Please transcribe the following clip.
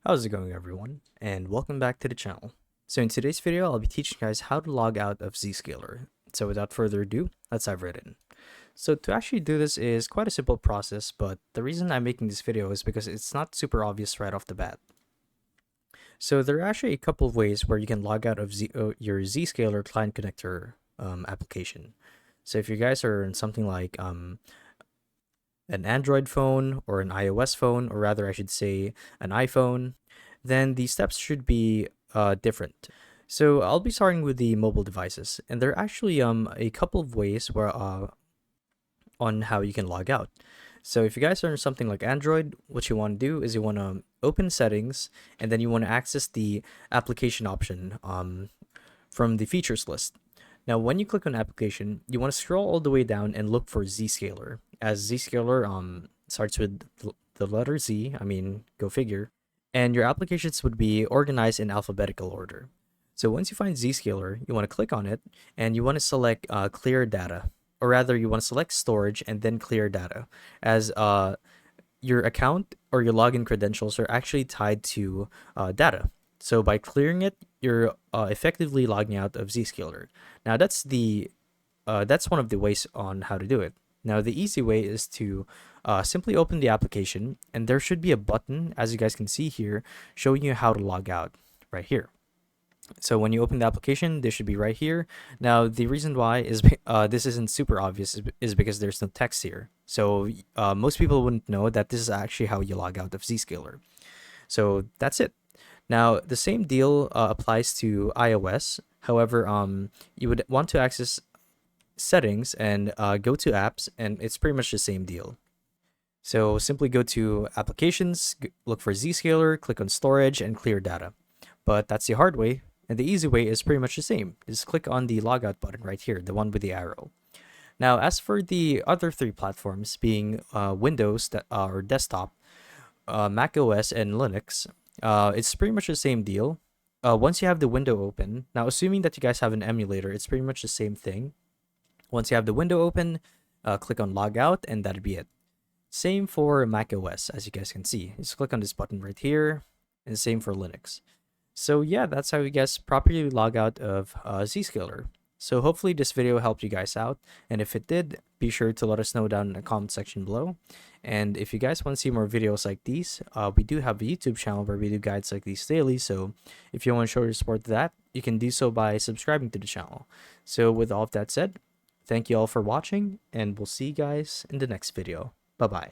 How's it going, everyone? And welcome back to the channel. So in today's video, I'll be teaching you guys how to log out of Zscaler. So without further ado, let's dive right in. So to actually do this is quite a simple process, but the reason I'm making this video is because it's not super obvious right off the bat. So there are actually a couple of ways where you can log out of your Zscaler client connector application. So if you guys are in something like an Android phone or an iOS phone, or rather, I should say, an iPhone, then the steps should be different. So I'll be starting with the mobile devices, and there are actually a couple of ways where on how you can log out. So if you guys are in something like Android, what you want to do is you want to open settings, and then you want to access the application option from the features list. Now, when you click on application, you want to scroll all the way down and look for Zscaler, as Zscaler starts with the letter Z. I mean, go figure. And your applications would be organized in alphabetical order. So once you find Zscaler, you want to click on it, and you want to select clear data, or rather, you want to select storage and then clear data, as your account or your login credentials are actually tied to data. So by clearing it, you're effectively logging out of Zscaler. Now that's one of the ways on how to do it. Now the easy way is to simply open the application, and there should be a button, as you guys can see here, showing you how to log out right here. So when you open the application, this should be right here. Now the reason why is this isn't super obvious is because there's no text here. So most people wouldn't know that this is actually how you log out of Zscaler. So that's it. Now the same deal applies to iOS. However, you would want to access settings and go to apps, and it's pretty much the same deal. So simply go to applications, look for Zscaler, click on storage, and clear data. But that's the hard way, and the easy way is pretty much the same. Just click on the logout button right here, the one with the arrow. Now, as for the other three platforms, being Windows or desktop, Mac OS, and Linux, it's pretty much the same deal. Once you have the window open, now assuming that you guys have an emulator, it's pretty much the same thing. Once you have the window open, click on logout, and that'd be it. Same for Mac OS, as you guys can see. Just click on this button right here, and same for Linux. So yeah, that's how you guys properly log out of Zscaler. So hopefully this video helped you guys out, and if it did, be sure to let us know down in the comment section below. And if you guys want to see more videos like these, we do have a YouTube channel where we do guides like these daily, so if you want to show your support to that, you can do so by subscribing to the channel. So with all of that said, thank you all for watching, and we'll see you guys in the next video. Bye bye.